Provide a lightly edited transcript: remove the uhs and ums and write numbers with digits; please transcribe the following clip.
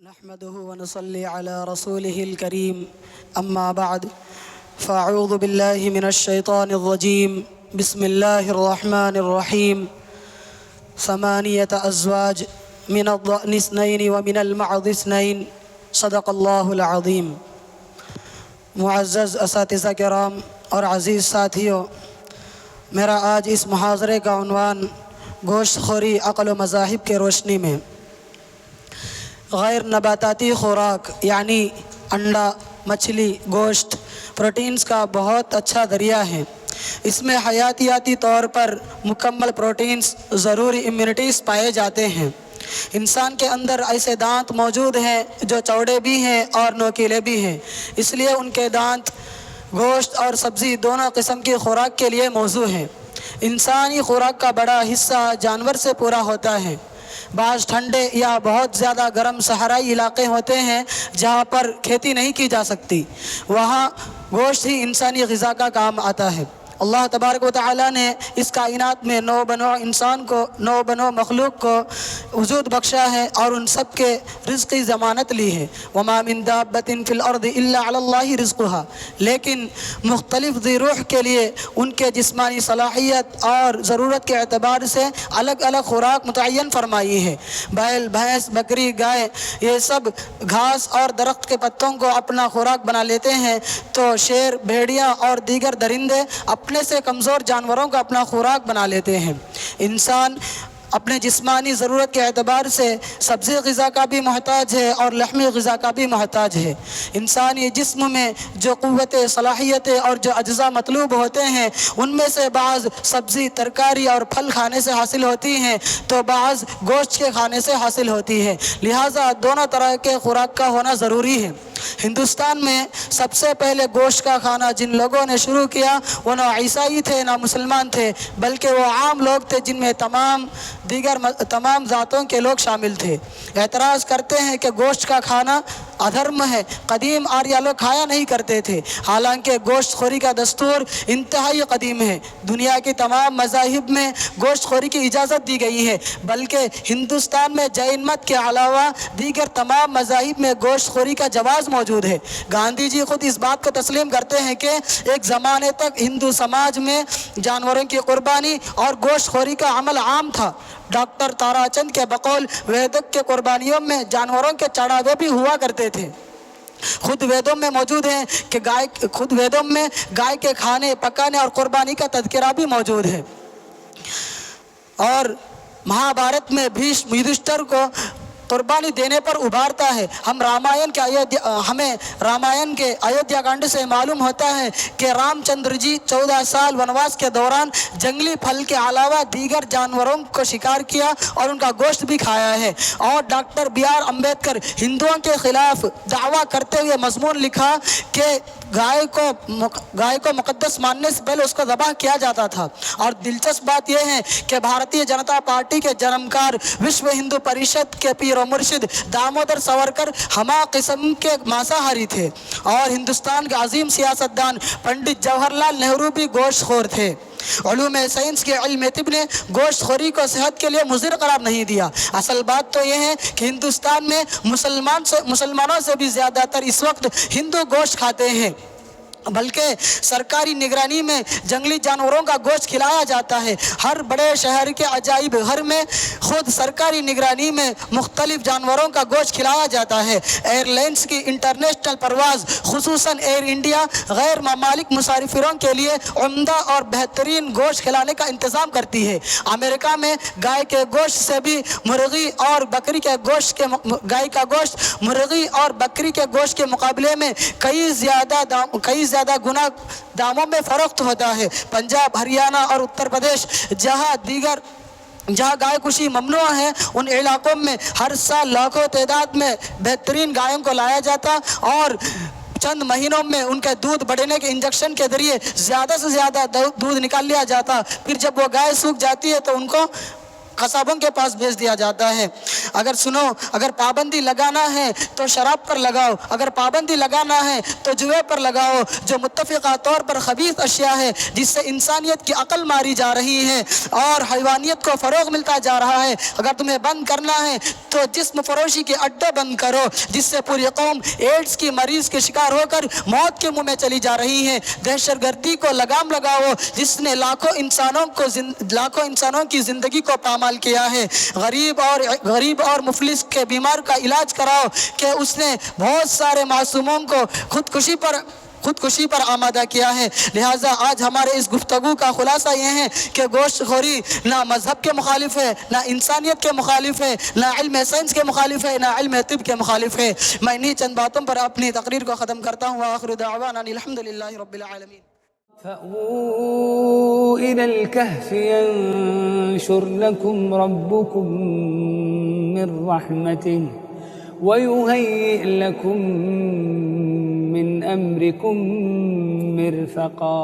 نحمده ونصلي على رسوله الكريم أما بعد فأعوذ بالله من الشيطان الرجيم بسم الله الرحمن الرحيم 8 أزواج من الضأن 2 ومن المعز 2 صدق الله العظيم۔ معزز اساتذہ کرام اور عزیز ساتھیوں، میرا آج اس محاضرے کا عنوان گوشت خوری عقل و مذاہب کے روشنی میں غیر نباتاتی خوراک یعنی انڈا، مچھلی، گوشت پروٹینز کا بہت اچھا ذریعہ ہے۔ اس میں حیاتیاتی طور پر مکمل پروٹینز، ضروری امیونٹیز پائے جاتے ہیں۔ انسان کے اندر ایسے دانت موجود ہیں جو چوڑے بھی ہیں اور نوکیلے بھی ہیں، اس لیے ان کے دانت گوشت اور سبزی دونوں قسم کی خوراک کے لیے موزوں ہیں۔ انسانی خوراک کا بڑا حصہ جانور سے پورا ہوتا ہے۔ بعض ٹھنڈے یا بہت زیادہ گرم صحرائی علاقے ہوتے ہیں جہاں پر کھیتی نہیں کی جا سکتی، وہاں گوشت ہی انسانی غذا کا کام آتا ہے۔ اللہ تبارک و تعالیٰ نے اس کائنات میں نو بنو انسان کو، نو بنو مخلوق کو وجود بخشا ہے اور ان سب کے رزق کی ضمانت لی ہے۔ وما من دابۃ فی الارض الا علی اللہ رزقها، لیکن مختلف ذی روح کے لیے ان کے جسمانی صلاحیت اور ضرورت کے اعتبار سے الگ الگ خوراک متعین فرمائی ہے۔ بیل، بھینس، بکری، گائے یہ سب گھاس اور درخت کے پتوں کو اپنا خوراک بنا لیتے ہیں، تو شیر، بھیڑیاں اور دیگر درندے اپنے سے کمزور جانوروں کا اپنا خوراک بنا لیتے ہیں۔ انسان اپنے جسمانی ضرورت کے اعتبار سے سبزی غذا کا بھی محتاج ہے اور لحمی غذا کا بھی محتاج ہے۔ انسانی جسم میں جو قوتیں، صلاحیتیں اور جو اجزاء مطلوب ہوتے ہیں ان میں سے بعض سبزی، ترکاری اور پھل کھانے سے حاصل ہوتی ہیں تو بعض گوشت کے کھانے سے حاصل ہوتی ہے، لہٰذا دونوں طرح کے خوراک کا ہونا ضروری ہے۔ ہندوستان میں سب سے پہلے گوشت کا کھانا جن لوگوں نے شروع کیا وہ نہ عیسائی تھے نہ مسلمان تھے، بلکہ وہ عام لوگ تھے جن میں تمام ذاتوں کے لوگ شامل تھے۔ اعتراض کرتے ہیں کہ گوشت کا کھانا ادھرم ہے، قدیم آریہ لوگ کھایا نہیں کرتے تھے، حالانکہ گوشت خوری کا دستور انتہائی قدیم ہے۔ دنیا کی تمام مذاہب میں گوشت خوری کی اجازت دی گئی ہے، بلکہ ہندوستان میں جین مت کے علاوہ دیگر تمام مذاہب میں گوشت خوری کا جواز موجود ہے۔ گاندھی جی خود اس بات کو تسلیم کرتے ہیں کہ ایک زمانے تک ہندو سماج میں جانوروں کی قربانی اور گوشت خوری کا عمل عام تھا۔ ڈاکٹر تارا چند کے بقول ویدک کے قربانیوں میں جانوروں کے چڑھاوے بھی ہوا کرتے تھے۔ خود ویدوں میں موجود ہیں کہ گائے کے کھانے، پکانے اور قربانی کا تذکرہ بھی موجود ہے۔ اور مہابھارت میں بھیشم یدھشٹر کو قربانی دینے پر ابھارتا ہے۔ ہمیں رامائن کے ایودھیا کانڈ سے معلوم ہوتا ہے کہ رام چندر جی 14 سال ونواس کے دوران جنگلی پھل کے علاوہ دیگر جانوروں کو شکار کیا اور ان کا گوشت بھی کھایا ہے۔ اور ڈاکٹر بی آر امبیڈکر ہندوؤں کے خلاف دعویٰ کرتے ہوئے مضمون لکھا کہ گائے کو مقدس ماننے سے پہلے اس کو ذبح کیا جاتا تھا۔ اور دلچسپ بات یہ ہے کہ بھارتیہ جنتا پارٹی کے جنمکار وشو ہندو پریشد کے پیر و مرشد دامودر سورکر ہمہ قسم کے مانساہاری تھے، اور ہندوستان کے عظیم سیاستدان پنڈت جواہر لال نہرو بھی گوشت خور تھے۔ علوم سائنس کے علم طب نے گوشت خوری کو صحت کے لیے مضر قرار نہیں دیا۔ اصل بات تو یہ ہے کہ ہندوستان میں مسلمانوں سے بھی زیادہ تر اس وقت ہندو گوشت کھاتے ہیں، بلکہ سرکاری نگرانی میں جنگلی جانوروں کا گوشت کھلایا جاتا ہے۔ ہر بڑے شہر کے عجائب گھر میں خود سرکاری نگرانی میں مختلف جانوروں کا گوشت کھلایا جاتا ہے۔ ایئر لائنز کی انٹرنیشنل پرواز خصوصاً ایئر انڈیا غیر ممالک مسافروں کے لیے عمدہ اور بہترین گوشت کھلانے کا انتظام کرتی ہے۔ امریکہ میں گائے کے گوشت سے بھی مرغی اور بکری کے گوشت مرغی اور بکری کے گوشت کے مقابلے میں کئی زیادہ گنا داموں میں فروخت ہوتا ہے۔ پنجاب، ہریانہ اور اتر پردیش جہاں گائے کشی ممنوع ہے، ان علاقوں میں ہر سال لاکھوں تعداد میں بہترین گایوں کو لایا جاتا اور چند مہینوں میں ان کے دودھ بڑھنے کے انجیکشن کے ذریعے زیادہ سے زیادہ دودھ نکال لیا جاتا۔ پھر جب وہ گائے سوکھ جاتی ہے تو ان کو قصابوں کے پاس بھیج دیا جاتا ہے۔ اگر سنو، اگر پابندی لگانا ہے تو شراب پر لگاؤ، اگر پابندی لگانا ہے تو جوئے پر لگاؤ، جو متفقہ طور پر خبیث اشیاء ہے، جس سے انسانیت کی عقل ماری جا رہی ہے اور حیوانیت کو فروغ ملتا جا رہا ہے۔ اگر تمہیں بند کرنا ہے تو جسم فروشی کے اڈے بند کرو، جس سے پوری قوم ایڈز کی مریض کے شکار ہو کر موت کے منہ میں چلی جا رہی ہے۔ دہشت گردی کو لگام لگاؤ، جس نے لاکھوں انسانوں کی زندگی کو پامال کیا ہے۔ غریب اور مفلس کے بیمار کا علاج کراؤ کہ اس نے بہت سارے معصوموں کو خودکشی پر آمادہ کیا ہے۔ لہٰذا آج ہمارے اس گفتگو کا خلاصہ یہ ہے کہ گوشت خوری نہ مذہب کے مخالف ہے، نہ انسانیت کے مخالف ہے، نہ علم سائنس کے مخالف ہے، نہ علم طب کے مخالف ہے۔ میں انہی چند باتوں پر اپنی تقریر کو ختم کرتا ہوں۔ وآخر دعوانا الحمدللہ رب العالمین۔ فأووا إلى الكهف ينشر لكم ربكم من رحمته ويهيئ لكم من أمركم مرفقا